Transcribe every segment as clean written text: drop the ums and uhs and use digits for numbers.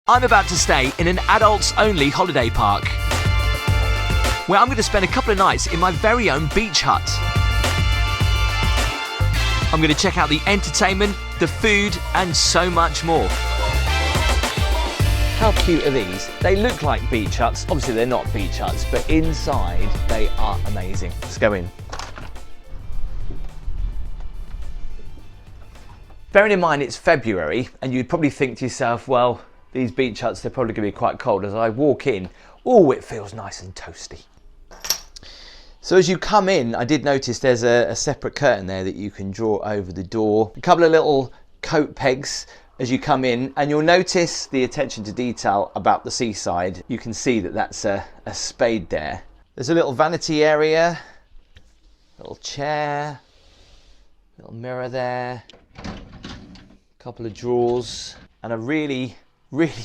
I'm about to stay in an adults-only holiday park, where I'm going to spend a couple of nights in my very own beach hut. I'm going to check out the entertainment, the food, and so much more. How cute are these? They look like beach huts. Obviously they're not beach huts, but inside they are amazing. Let's go in. Bearing in mind it's February, and you'd probably think to yourself, well, these beach huts, they're probably going to be quite cold. As I walk in, oh, it feels nice and toasty. So as you come in, I did notice there's a separate curtain there that you can draw over the door. A couple of little coat pegs as you come in, and you'll notice the attention to detail about the seaside. You can see that that's a spade there. There's a little vanity area, little chair, little mirror there, a couple of drawers, and a really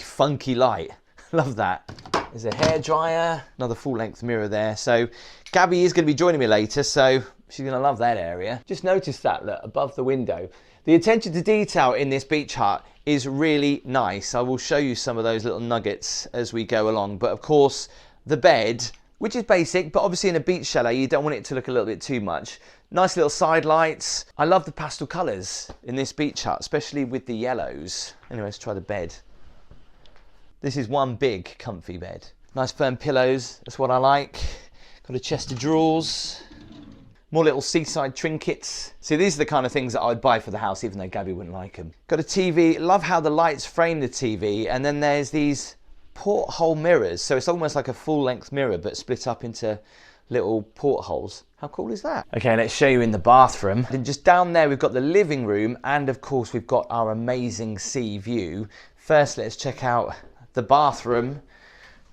funky light. Love that. There's a hairdryer, another full-length mirror there. So Gaby is going to be joining me later, so she's going to love that area. Just notice that, look, above the window. The attention to detail in this beach hut is really nice. I will show you some of those little nuggets as we go along. But of course, the bed, which is basic, but obviously in a beach chalet, you don't want it to look a little bit too much. Nice little side lights. I love the pastel colours in this beach hut, especially with the yellows. Anyway, let's try the bed. This is one big comfy bed. Nice firm pillows, that's what I like. Got a chest of drawers. More little seaside trinkets. See, these are the kind of things that I would buy for the house, even though Gaby wouldn't like them. Got a TV, love how the lights frame the TV, and then there's these porthole mirrors. So it's almost like a full-length mirror, but split up into little portholes. How cool is that? Okay, let's show you in the bathroom. And just down there, we've got the living room, and of course, we've got our amazing sea view. First, let's check out the bathroom,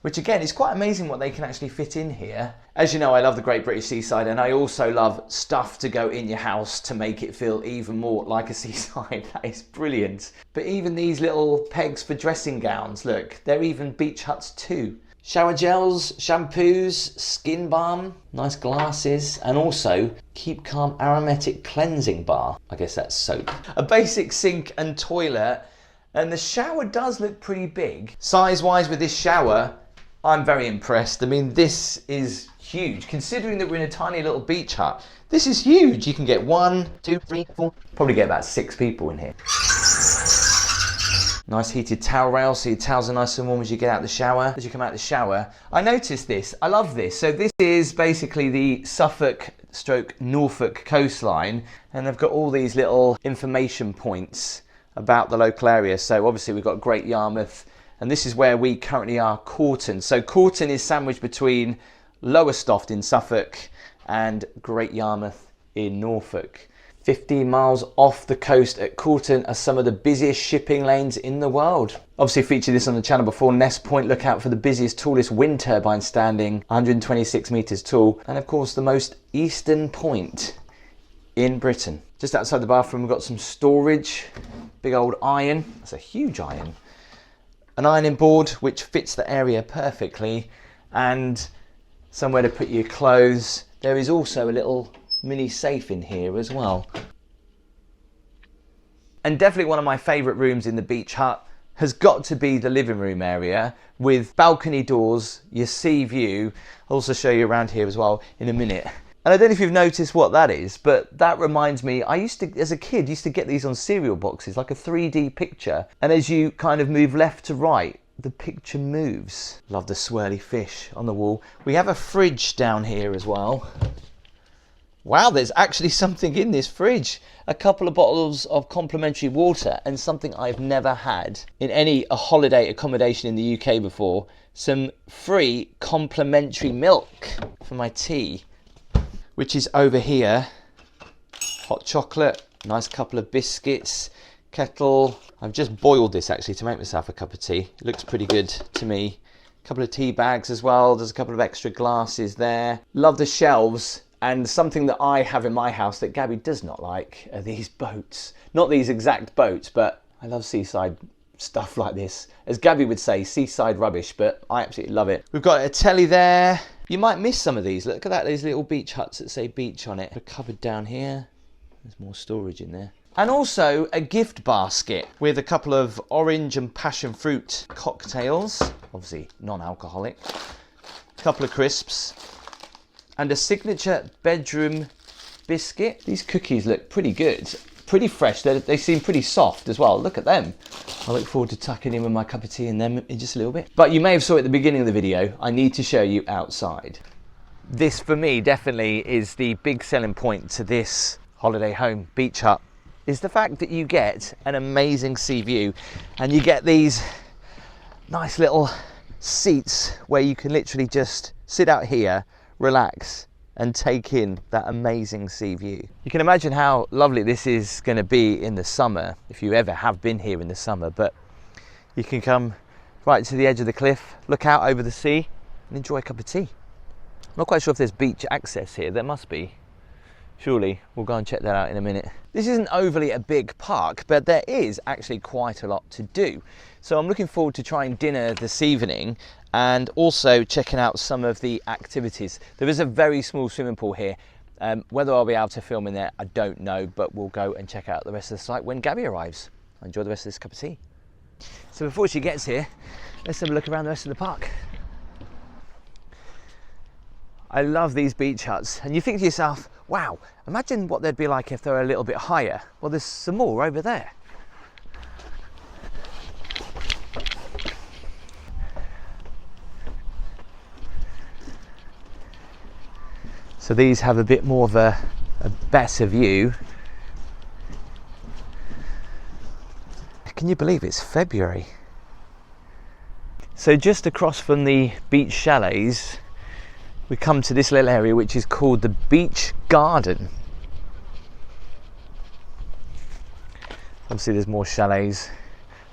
which again is quite amazing what they can actually fit in here. As you know, I love the Great British Seaside, and I also love stuff to go in your house to make it feel even more like a seaside. That is brilliant. But even these little pegs for dressing gowns, look, they're even beach huts too. Shower gels, shampoos, skin balm, nice glasses, and also Keep Calm aromatic cleansing bar. I guess that's soap. A basic sink and toilet. And the shower does look pretty big. Size-wise with this shower, I'm very impressed. I mean, this is huge. Considering that we're in a tiny little beach hut, this is huge. You can get 1, 2, 3, 4, probably get about 6 people in here. Nice heated towel rail, so your towels are nice and warm as you get out of the shower. As you come out of the shower, I noticed this. I love this. So this is basically the Suffolk / Norfolk coastline, and they've got all these little information points about the local area. So obviously we've got Great Yarmouth, and this is where we currently are, Corton. So Corton is sandwiched between Lowestoft in Suffolk and Great Yarmouth in Norfolk. 15 miles off the coast at Corton are some of the busiest shipping lanes in the world. Obviously featured this on the channel before. Nest Point, look out for the busiest, tallest wind turbine standing, 126 metres tall. And of course the most eastern point in Britain. Just outside the bathroom we've got some storage. Big old iron, that's a huge iron. An ironing board which fits the area perfectly, and somewhere to put your clothes. There is also a little mini safe in here as well. And definitely one of my favourite rooms in the beach hut has got to be the living room area with balcony doors, your sea view. I'll also show you around here as well in a minute. And I don't know if you've noticed what that is, but that reminds me, I used to, as a kid, used to get these on cereal boxes, like a 3D picture. And as you kind of move left to right, the picture moves. Love the swirly fish on the wall. We have a fridge down here as well. Wow, there's actually something in this fridge. A couple of bottles of complimentary water, and something I've never had in any holiday accommodation in the UK before. Some free complimentary milk for my tea, which is over here. Hot chocolate, nice couple of biscuits, kettle. I've just boiled this actually to make myself a cup of tea. It looks pretty good to me. A couple of tea bags as well. There's a couple of extra glasses there. Love the shelves. And something that I have in my house that Gaby does not like are these boats. Not these exact boats, but I love seaside stuff like this. As Gaby would say, seaside rubbish, but I absolutely love it. We've got a telly there. You might miss some of these. Look at that, these little beach huts that say beach on it. A cupboard down here. There's more storage in there. And also a gift basket with a couple of orange and passion fruit cocktails, obviously non-alcoholic, a couple of crisps, and a signature bedroom biscuit. These cookies look pretty good, pretty fresh. They seem pretty soft as well. Look at them. I look forward to tucking in with my cup of tea in them in just a little bit. But you may have saw it at the beginning of the video. I need to show you outside. This for me definitely is the big selling point to this holiday home beach hut, is the fact that you get an amazing sea view and you get these nice little seats where you can literally just sit out here, relax and take in that amazing sea view. You can imagine how lovely this is going to be in the summer, if you ever have been here in the summer, but you can come right to the edge of the cliff, look out over the sea and enjoy a cup of tea. I'm not quite sure if there's beach access here. There must be. Surely, we'll go and check that out in a minute. This isn't overly a big park, but there is actually quite a lot to do. So I'm looking forward to trying dinner this evening and also checking out some of the activities. There is a very small swimming pool here. Whether I'll be able to film in there, I don't know, but we'll go and check out the rest of the site when Gabby arrives. Enjoy the rest of this cup of tea. So before she gets here, let's have a look around the rest of the park. I love these beach huts, and you think to yourself, wow, imagine what they'd be like if they were a little bit higher. Well, there's some more over there. So these have a bit more of a better view. Can you believe it's February? So just across from the beach chalets, we come to this little area which is called the beach garden. Obviously there's more chalets.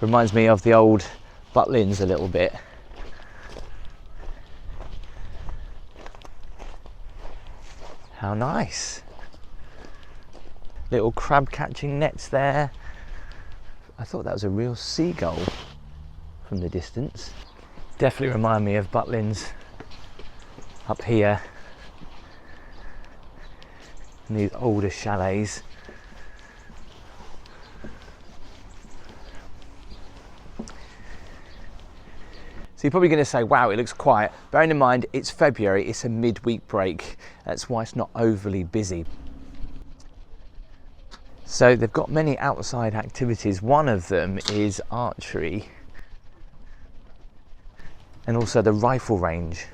Reminds me of the old Butlins a little bit. How nice. Little crab catching nets there. I thought that was a real seagull from the distance. Definitely remind me of Butlins up here in these older chalets. So you're probably going to say, wow, it looks quiet. Bearing in mind, it's February, it's a midweek break. That's why it's not overly busy. So they've got many outside activities. One of them is archery and also the rifle range.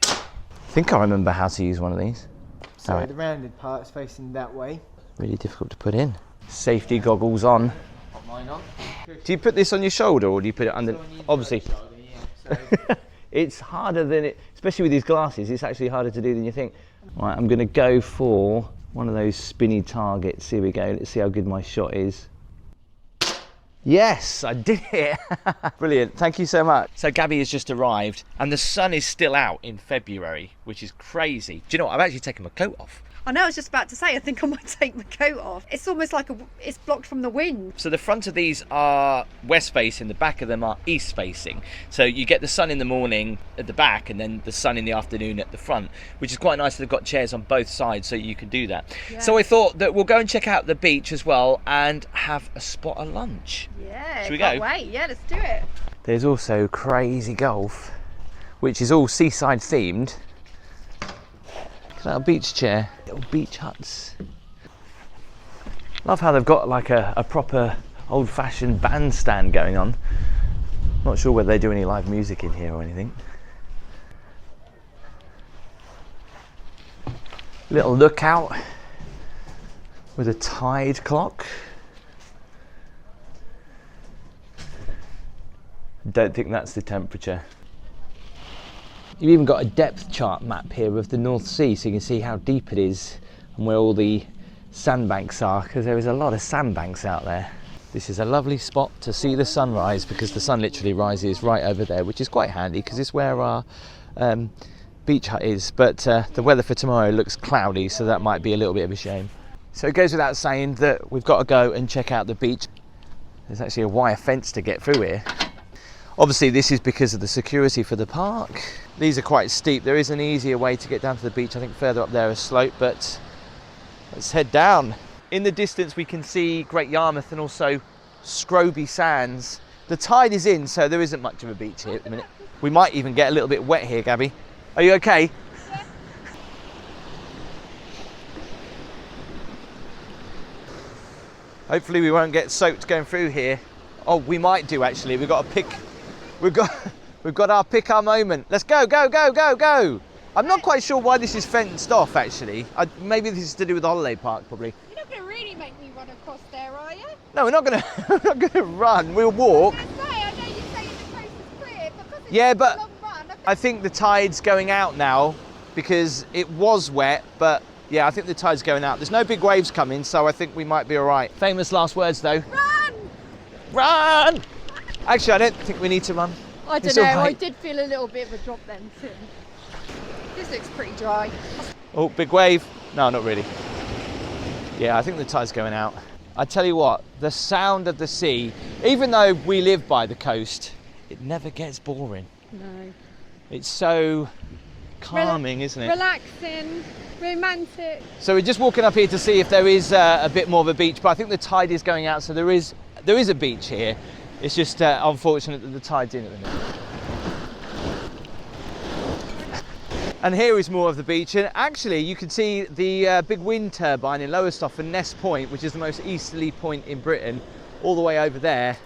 I think I remember how to use one of these. So right. The rounded part's facing that way. Really difficult to put in. Safety goggles on. Mine on. Do you put this on your shoulder or do you put it under? Obviously. Shoulder, yeah, so. It's harder than it, especially with these glasses, it's actually harder to do than you think. Right, I'm going to go for one of those spinny targets. Here we go. Let's see how good my shot is. Yes, I did it. Brilliant. Thank you so much. So Gabby has just arrived and the sun is still out in February, which is crazy. Do you know what? I've actually taken my coat off. I know, I was just about to say, I think I might take my coat off. It's almost like it's blocked from the wind. So the front of these are west facing, the back of them are east facing. So you get the sun in the morning at the back and then the sun in the afternoon at the front, which is quite nice. They've got chairs on both sides so you can do that. Yeah. So I thought that we'll go and check out the beach as well and have a spot of lunch. Yeah, should we can't go? Wait, yeah, let's do it. There's also Crazy Golf, which is all seaside themed. Look at that beach chair, little beach huts. Love how they've got like a proper old-fashioned bandstand going on. Not sure whether they do any live music in here or anything. Little lookout with a tide clock. Don't think that's the temperature. You've even got a depth chart map here of the North Sea, so you can see how deep it is and where all the sandbanks are, because there is a lot of sandbanks out there. This is a lovely spot to see the sunrise because the sun literally rises right over there, which is quite handy because it's where our beach hut is. But the weather for tomorrow looks cloudy, so that might be a little bit of a shame. So it goes without saying that we've got to go and check out the beach. There's actually a wire fence to get through here. Obviously this is because of the security for the park. These are quite steep. There is an easier way to get down to the beach. I think further up there is slope, but let's head down. In the distance we can see Great Yarmouth and also Scroby Sands. The tide is in, so there isn't much of a beach here at the minute. We might even get a little bit wet here, Gabby. Are you okay? Yeah. Hopefully we won't get soaked going through here. Oh, we might do actually. We've got our pick our moment. Let's go, go, go, go, go. I'm not quite sure why this is fenced off actually. Maybe this is to do with the holiday park probably. You're not going to really make me run across there, are you? No, we're not gonna run. We'll walk. I know you say the coast is clear, because it's Yeah, a but long run. I think the tide's going out now because it was wet, but yeah, I think the tide's going out. There's no big waves coming, so I think we might be all right. Famous last words though. Run! Run! Actually, I don't think we need to run. I don't It's know, all right. I did feel a little bit of a drop then too. This looks pretty dry. Oh, big wave. No, not really. Yeah, I think the tide's going out. I tell you what, the sound of the sea, even though we live by the coast, it never gets boring. No. It's so calming, isn't it? Relaxing, romantic. So we're just walking up here to see if there is a bit more of a beach, but I think the tide is going out, so there is a beach here. It's just unfortunate that the tide's in at the minute. And here is more of the beach, and actually you can see the big wind turbine in Lowestoft and Ness Point, which is the most easterly point in Britain, all the way over there.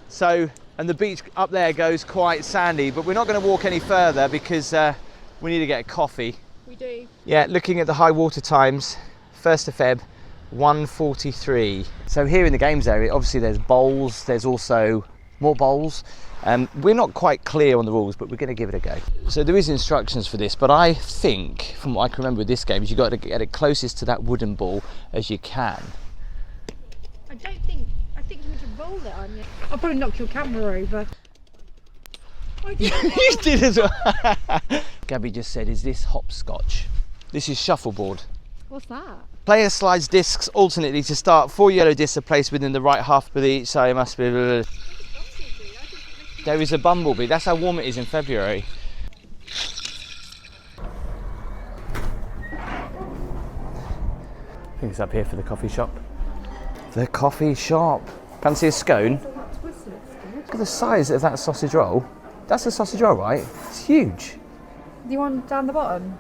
So, and the beach up there goes quite sandy, but we're not going to walk any further because we need to get a coffee. We do. Yeah, looking at the high water times, 1st of Feb, 1:43. So here in the games area, obviously there's bowls, there's also more bowls. We're not quite clear on the rules, but we're going to give it a go. So there is instructions for this, but I think, from what I can remember with this game, is you've got to get it closest to that wooden ball as you can. I think you need to roll it on you. I'll probably knock your camera over. You did as well. Gabby just said, is this hopscotch? This is shuffleboard. What's that? Player slides discs alternately to start. 4 yellow discs are placed within the right half of each side. Must be. There is a bumblebee. That's how warm it is in February. I think it's up here for the coffee shop. The coffee shop. Fancy a scone? Look at the size of that sausage roll. That's a sausage roll, right? It's huge. The one down the bottom?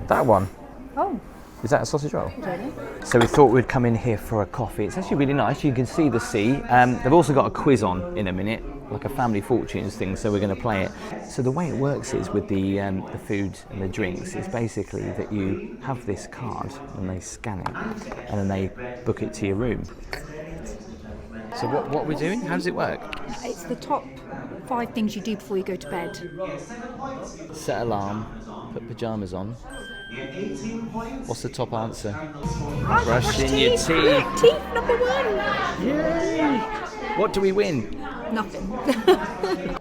That one. Oh. Is that a sausage roll? I don't know. So we thought we'd come in here for a coffee. It's actually really nice. You can see the sea. They've also got a quiz on in a minute, like a family fortunes thing, so we're going to play it. So the way it works is with the food and the drinks, is basically that you have this card and they scan it and then they book it to your room. So what are we doing? How does it work? It's the top 5 things you do before you go to bed. Set alarm, put pyjamas on. What's the top answer? Brushing your teeth. Teeth number 1. Yay! What do we win? Nothing.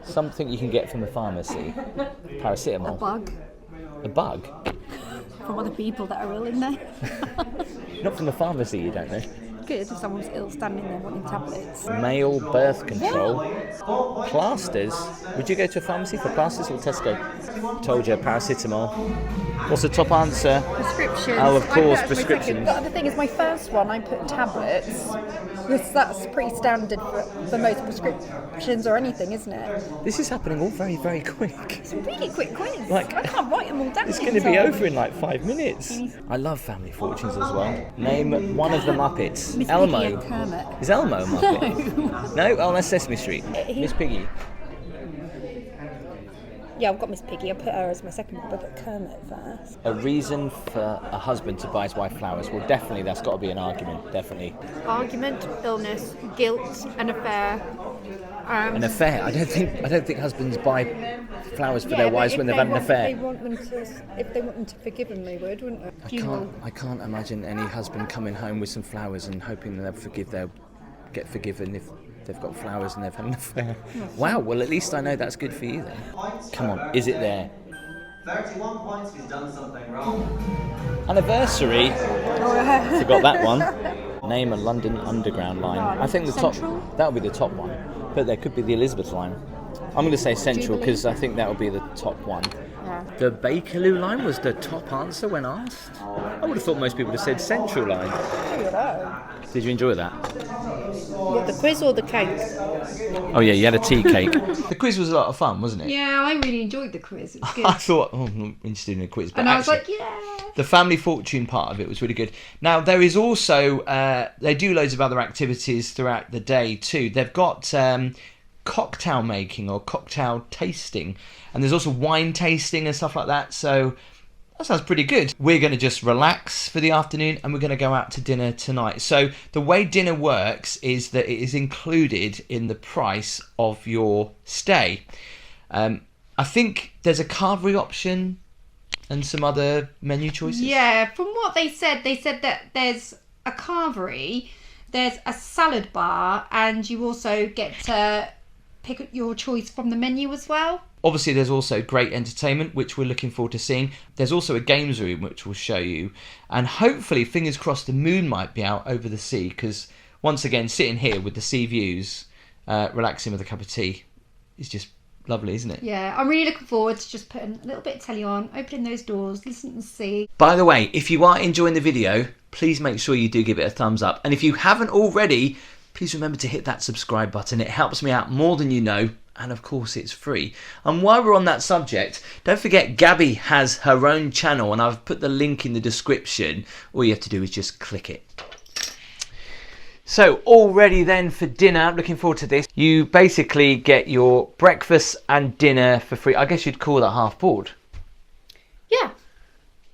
Something you can get from the pharmacy. Paracetamol. A bug A bug? from other people that are ill in there. Not from the pharmacy, you don't know. Good if someone's ill standing there wanting tablets. Male birth control. Plasters. Would you go to a pharmacy for plasters or Tesco? Told you, paracetamol. What's the top answer? Prescriptions. Oh, of I course, put as my prescriptions. second. But the thing is, my first one I put tablets. Because that's pretty standard for most prescriptions or anything, isn't it? This is happening all very, very quick. It's a really quick quiz. Like- I can't write them all down. It's in going to be time. over in like 5 minutes. I love family fortunes as well. Name one of the Muppets. Miss Elmo. Piggy and Kermit. Is Elmo a Muppet? No? Oh, that's Sesame Street. Miss Piggy. Yeah, I've got Miss Piggy. I put her as my second one, but I put Kermit first. A reason for a husband to buy his wife flowers. Well, definitely that's got to be an argument. Definitely. Argument, illness, guilt, an affair. An affair. I don't think husbands buy flowers for their wives when they've had an affair. If they want them to forgive them, they would, wouldn't they? I can't imagine any husband coming home with some flowers and hoping they'll get forgiven if they've got flowers and they've had an affair. Wow, well at least I know that's good for you then. Come on, is it there? 31 points, he's done something wrong. Anniversary. Forgot that one. Name a London Underground line. I think the Central? top. That would be the top one, but there could be the Elizabeth line. I'm going to say Central because I think that will be the top one. Yeah. The Bakerloo line was the top answer when asked. I would have thought most people would have said Central line. Did you enjoy that? What, the quiz or the cake? Oh yeah, you had a tea cake. The quiz was a lot of fun, wasn't it? Yeah, I really enjoyed the quiz. It was good. I thought, I'm not interested in a quiz. But And I was actually, like, yeah. the family fortune part of it was really good. Now, there is also, they do loads of other activities throughout the day too. They've got cocktail making or cocktail tasting. And there's also wine tasting and stuff like that. So that sounds pretty good. We're going to just relax for the afternoon and we're going to go out to dinner tonight. So the way dinner works is that it is included in the price of your stay. I think there's a carvery option and some other menu choices. Yeah, from what they said that there's a carvery, there's a salad bar, and you also get to pick your choice from the menu as well. Obviously, there's also great entertainment, which we're looking forward to seeing. There's also a games room, which we'll show you. And hopefully, fingers crossed, the moon might be out over the sea, because once again, sitting here with the sea views, relaxing with a cup of tea, is just lovely, isn't it? Yeah, I'm really looking forward to just putting a little bit of telly on, opening those doors, listening to the sea. By the way, if you are enjoying the video, please make sure you do give it a thumbs up. And if you haven't already, please remember to hit that subscribe button. It helps me out more than you know. And of course, it's free. And while we're on that subject, don't forget Gaby has her own channel, and I've put the link in the description. All you have to do is just click it. So, all ready then for dinner. Looking forward to this. You basically get your breakfast and dinner for free. I guess you'd call that half board. Yeah.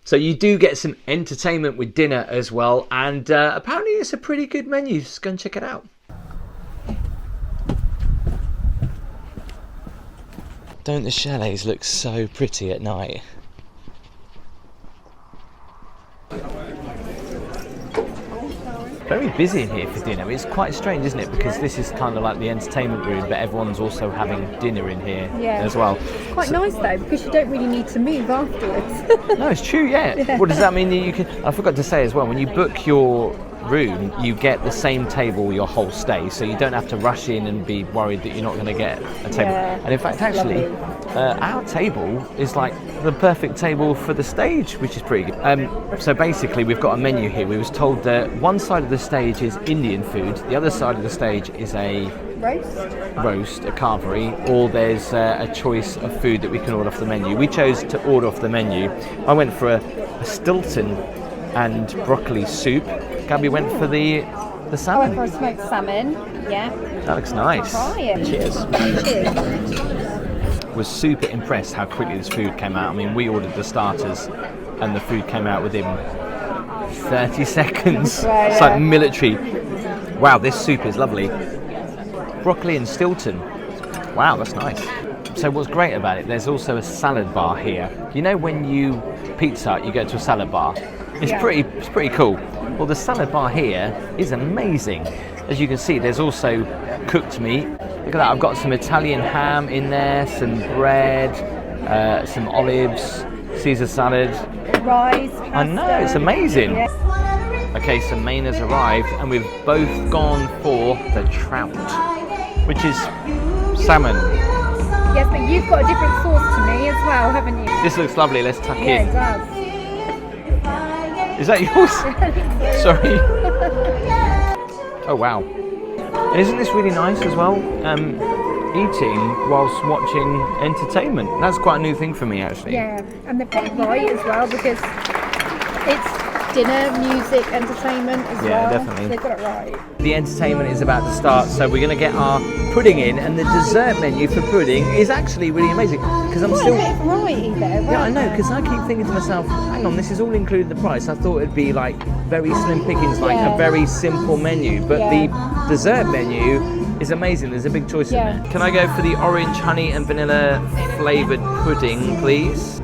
So you do get some entertainment with dinner as well. And apparently it's a pretty good menu. Just go and check it out. Don't the chalets look so pretty at night? Very busy in here for dinner. It's quite strange, isn't it? Because this is kind of like the entertainment room, but everyone's also having dinner in here as well. Quite nice though, because you don't really need to move afterwards. No, it's true, yeah. What does that mean? That you can? I forgot to say as well, when you book your room, you get the same table your whole stay, so you don't have to rush in and be worried that you're not going to get a table. And in fact, actually, our table is like the perfect table for the stage, which is pretty good. So basically, we've got a menu here. We was told that one side of the stage is Indian food, the other side of the stage is a roast, a carvery, or there's a choice of food that we can order off the menu. We chose to order off the menu. I went for a Stilton and broccoli soup. Gaby went for the salmon. I went for a smoked salmon, yeah. That looks nice. Try it. Cheers. Cheers. Was super impressed how quickly this food came out. I mean, we ordered the starters and the food came out within 30 seconds. Right, it's like military. Wow, this soup is lovely. Broccoli and Stilton. Wow, that's nice. So what's great about it, there's also a salad bar here. You know when you pizza, you go to a salad bar? It's pretty cool. Well, the salad bar here is amazing. As you can see, there's also cooked meat. Look at that, I've got some Italian ham in there, some bread, some olives, Caesar salad. Rice, pasta. I know, it's amazing. Yeah. Okay, so main has arrived and we've both gone for the trout, which is salmon. Yes, but you've got a different sauce to me as well, haven't you? This looks lovely, let's tuck Yeah, in. it does. Is that yours? Sorry. Oh wow. And isn't this really nice as well? Eating whilst watching entertainment. That's quite a new thing for me actually. Yeah, and they've got it right as well, because it's dinner, music, entertainment as well. Yeah, definitely. They've got it right. The entertainment is about to start, so we're going to get our pudding in, and the dessert menu for pudding is actually really amazing. Because I'm Quite still... a bit of variety there. Yeah, I know, because I keep thinking to myself, hang on, this is all included in the price. I thought it'd be like very slim pickings, like a very simple menu. But the dessert menu is amazing. There's a big choice in there. Can I go for the orange, honey and vanilla flavoured pudding, please?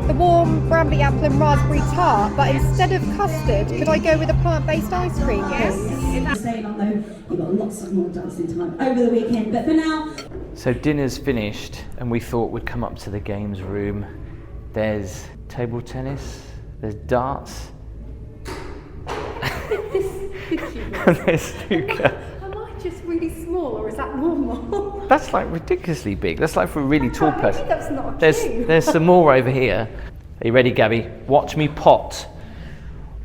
The warm brambly apple and raspberry tart, but instead of custard, could I go with a plant-based ice cream, please? Staying on though, you've got lots of more dancing time over the weekend, but for now... So dinner's finished and we thought we'd come up to the games room. There's table tennis, there's darts, and there's snooker. I might just really small, or is that normal? That's like ridiculously big. That's like for a really tall person. Maybe that's not a cue. There's some more over here. Are you ready, Gabby? Watch me pot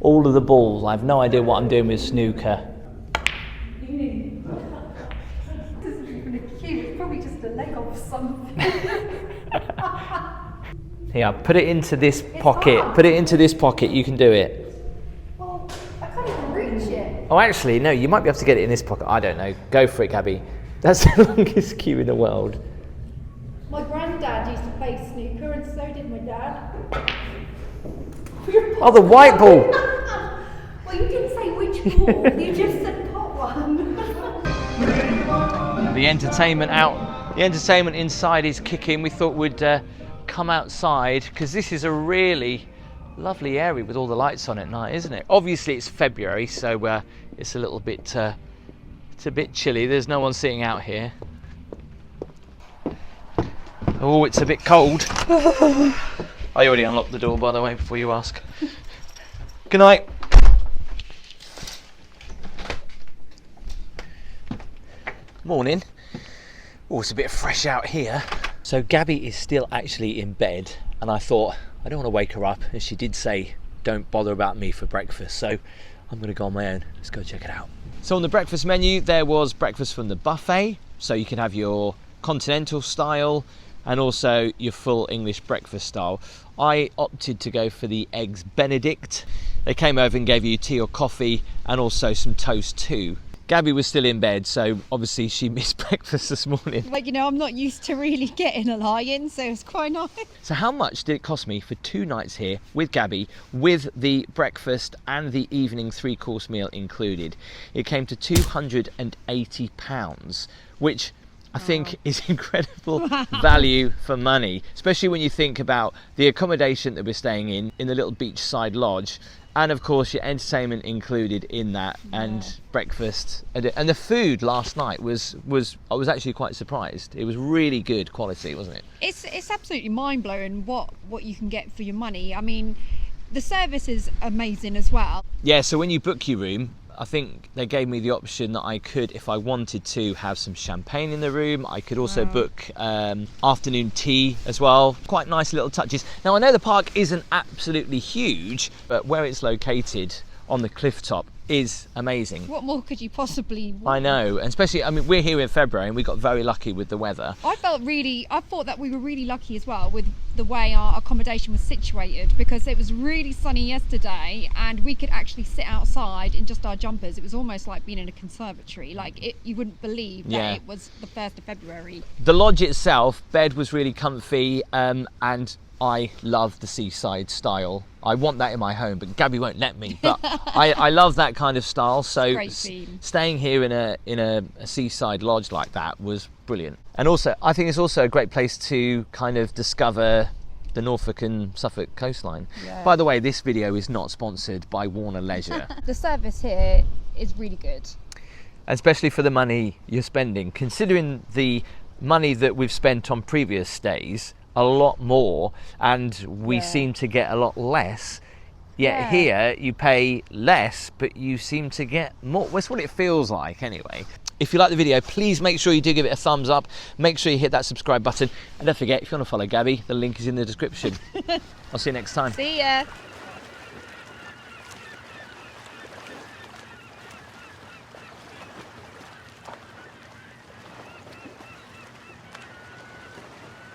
all of the balls. I have no idea what I'm doing with snooker. This isn't even a cue, it's probably just a leg off something. Here, put it into this pocket. hard. Put it into this pocket. You can do it. Well, I can't even reach it. Oh, actually, no. You might be able to get it in this pocket. I don't know. Go for it, Gabby. That's the longest cue in the world. My granddad used to play snooker, and so did my dad. Oh, the white ball. Well, you didn't say which ball, you just said pot one. The entertainment out. The entertainment inside is kicking. We thought we'd come outside because this is a really lovely area with all the lights on at night, isn't it? Obviously, it's February, so it's a little bit. It's a bit chilly. There's no one sitting out here. Oh, it's a bit cold. I already unlocked the door, by the way, before you ask. Good night. Morning. Oh, it's a bit fresh out here. So Gabby is still actually in bed, and I thought, I don't want to wake her up, and she did say, don't bother about me for breakfast, so I'm going to go on my own. Let's go check it out. So on the breakfast menu, there was breakfast from the buffet, so you can have your continental style, and also your full English breakfast style. I opted to go for the Eggs Benedict. They came over and gave you tea or coffee and also some toast too. Gabby was still in bed, so obviously she missed breakfast this morning. Like, you know, I'm not used to really getting a lie-in, so it's quite nice. So how much did it cost me for 2 nights here with Gabby, with the breakfast and the evening 3-course meal included? It came to £280, which I think is incredible value for money, especially when you think about the accommodation that we're staying in the little beachside lodge, and of course your entertainment included in that, and breakfast, and the food last night was I was actually quite surprised. It was really good quality, wasn't it? It's absolutely mind-blowing what you can get for your money. I mean, the service is amazing as well. Yeah, so when you book your room, I think they gave me the option that I could, if I wanted to, have some champagne in the room. I could also book afternoon tea as well. Quite nice little touches. Now, I know the park isn't absolutely huge, but where it's located on the Clifftop is amazing. What more could you possibly want? I know, and especially, I mean, we're here in February and we got very lucky with the weather. I thought that we were really lucky as well with the way our accommodation was situated, because it was really sunny yesterday and we could actually sit outside in just our jumpers. It was almost like being in a conservatory. Like, you wouldn't believe that it was the 1st of February. The lodge itself, bed was really comfy, and I love the seaside style. I want that in my home, but Gabby won't let me. But I love that kind of style. So Great theme. Staying here in a seaside lodge like that was brilliant. And also, I think it's also a great place to kind of discover the Norfolk and Suffolk coastline. Yeah. By the way, this video is not sponsored by Warner Leisure. The service here is really good. Especially for the money you're spending. Considering the money that we've spent on previous stays, a lot more, and we seem to get a lot less, yet here you pay less but you seem to get more. That's what it feels like anyway. If you like the video, please make sure you do give it a thumbs up, make sure you hit that subscribe button, and don't forget, if you want to follow Gabby, the link is in the description. I'll see you next time. See ya.